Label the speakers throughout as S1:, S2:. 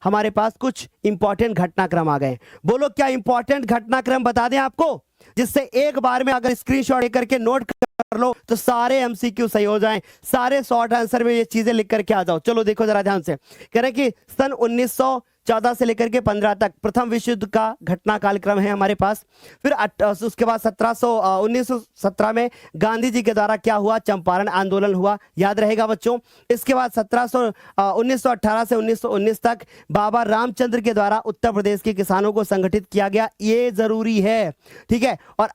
S1: हमारे पास कुछ इंपॉर्टेंट घटनाक्रम आ गए। बोलो क्या इंपॉर्टेंट घटनाक्रम बता दें आपको, जिससे एक बार में अगर स्क्रीनशॉट लेकर के नोट कर लो तो सारे एमसीक्यू सही हो जाएं, सारे शॉर्ट आंसर में ये चीजें लिख करके आ जाओ। चलो देखो जरा ध्यान से, कह रहे हैं कि सन 1914 से लेकर के 15 तक प्रथम विश्व युद्ध का घटना कालक्रम है हमारे पास। फिर उसके बाद 1917 में गांधी जी के द्वारा क्या हुआ, चंपारण आंदोलन हुआ, याद रहेगा बच्चों। इसके बाद 1918 से 1919 तक बाबा रामचंद्र के द्वारा उत्तर प्रदेश के किसानों को संगठित किया गया, ये जरूरी है, ठीक है। और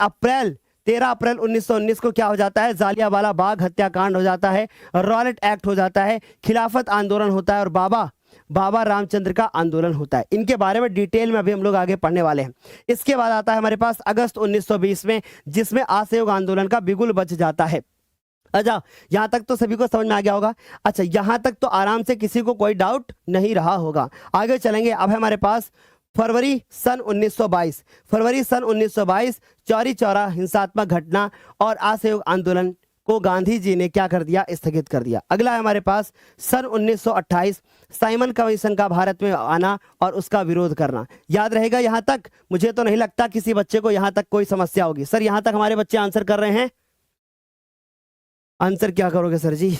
S1: 13 अप्रैल 1919 को क्या हो जाता है, जालियांवाला बाग हत्याकांड हो जाता है, रॉलेट एक्ट हो जाता है, खिलाफत आंदोलन होता है और बाबा रामचंद्र का आंदोलन होता है। इनके बारे में डिटेल में अभी हम लोग आगे पढ़ने वाले हैं। इसके बाद आता है हमारे पास अगस्त 1920 में, जिसमें असहयोग आंदोलन का बिगुल बच जाता है। अच्छा, यहां तक तो सभी को समझ में आ गया होगा। अच्छा, यहां तक तो आराम से किसी को कोई डाउट नहीं रहा होगा। आगे चलेंगे, अब है हमारे पास फरवरी सन 1922 चौरी चौरा हिंसात्मक घटना और असहयोग आंदोलन को गांधी जी ने क्या कर दिया, स्थगित कर दिया। अगला है हमारे पास सन 1928 साइमन कमीशन का भारत में आना और उसका विरोध करना, याद रहेगा। यहां तक मुझे तो नहीं लगता किसी बच्चे को यहां तक कोई समस्या होगी। सर यहां तक हमारे बच्चे आंसर कर रहे हैं, आंसर क्या करोगे सर जी?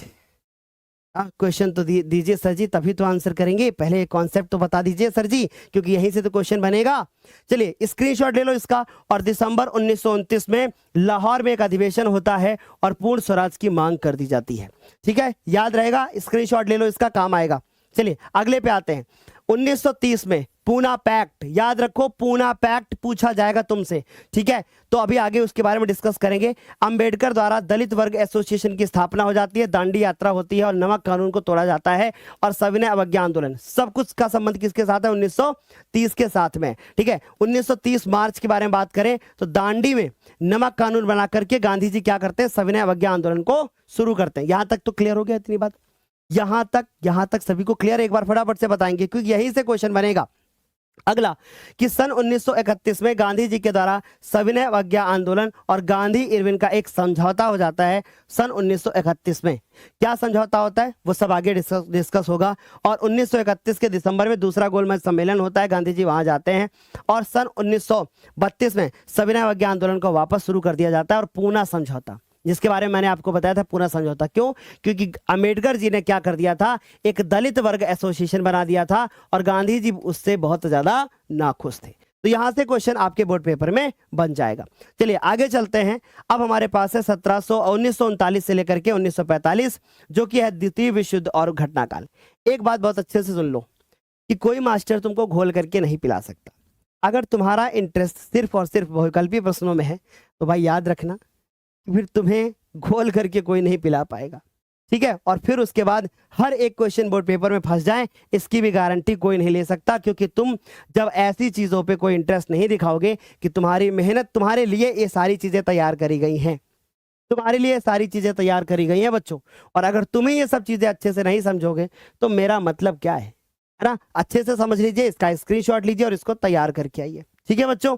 S1: क्वेश्चन तो दीजिए सर जी, तभी तो आंसर करेंगे। पहले कॉन्सेप्ट तो बता दीजिए सर जी, क्योंकि यहीं से तो क्वेश्चन बनेगा। चलिए स्क्रीनशॉट ले लो इसका। और दिसंबर 1929 में लाहौर में एक अधिवेशन होता है और पूर्ण स्वराज की मांग कर दी जाती है, ठीक है, याद रहेगा। स्क्रीनशॉट ले लो, इसका काम आएगा। चलिए अगले पे आते हैं। 1930 में पूना पैक्ट, याद रखो पूना पैक्ट पूछा जाएगा तुमसे, ठीक है। तो अभी आगे उसके बारे में डिस्कस करेंगे। अंबेडकर द्वारा दलित वर्ग एसोसिएशन की स्थापना हो जाती है, दांडी यात्रा होती है और नमक कानून को तोड़ा जाता है और सविनय अवज्ञा आंदोलन, सब कुछ का संबंध किसके साथ है, 1930 के साथ में, ठीक है। 1930 मार्च के बारे में बात करें तो दांडी में नमक कानून बना करके गांधी जी क्या करते हैं, सविनय अवज्ञा आंदोलन को शुरू करते हैं। यहां तक तो क्लियर हो गया इतनी बात? यहां तक सभी को क्लियर? एक बार फटाफट से बताएंगे क्योंकि यहीं से क्वेश्चन बनेगा। अगला कि सन 1931 में गांधी जी के द्वारा सविनय अवज्ञा आंदोलन और गांधी इरविन का एक समझौता हो जाता है सन 1931 में। क्या समझौता होता है वो सब आगे डिस्कस होगा। और 1931 के दिसंबर में दूसरा गोलमेज सम्मेलन होता है, गांधी जी वहां जाते हैं और सन 1932 में सविनय अवज्ञा आंदोलन को वापस शुरू कर दिया जाता है। और पूना समझौता, जिसके बारे में मैंने आपको बताया था, पूरा समझौता क्यों, क्योंकि अंबेडकर जी ने क्या कर दिया था, एक दलित वर्ग एसोसिएशन बना दिया था और गांधी जी उससे बहुत ज्यादा नाखुश थे। तो यहां से क्वेश्चन आपके बोर्ड पेपर में बन जाएगा। चलिए आगे चलते हैं। अब हमारे पास है 1939 से लेकर के 1945, जो कि है द्वितीय विश्व युद्ध और घटनाकाल। एक बात बहुत अच्छे से सुन लो कि कोई मास्टर तुमको घोल करके नहीं पिला सकता। अगर तुम्हारा इंटरेस्ट सिर्फ और सिर्फ बहुविकल्पीय प्रश्नों में है तो भाई याद रखना, फिर तुम्हें घोल करके कोई नहीं पिला पाएगा, ठीक है। और फिर उसके बाद हर एक क्वेश्चन बोर्ड पेपर में फंस जाए, इसकी भी गारंटी कोई नहीं ले सकता, क्योंकि तुम जब ऐसी चीजों पे कोई इंटरेस्ट नहीं दिखाओगे कि तुम्हारी मेहनत, तुम्हारे लिए ये सारी चीजें तैयार करी गई हैं, तुम्हारे लिए सारी चीजें तैयार करी गई हैं बच्चों। और अगर तुम्हें ये सब चीजें अच्छे से नहीं समझोगे तो मेरा मतलब क्या है ना। अच्छे से समझ लीजिए, इसका स्क्रीनशॉट लीजिए और इसको तैयार करके आइए, ठीक है बच्चों।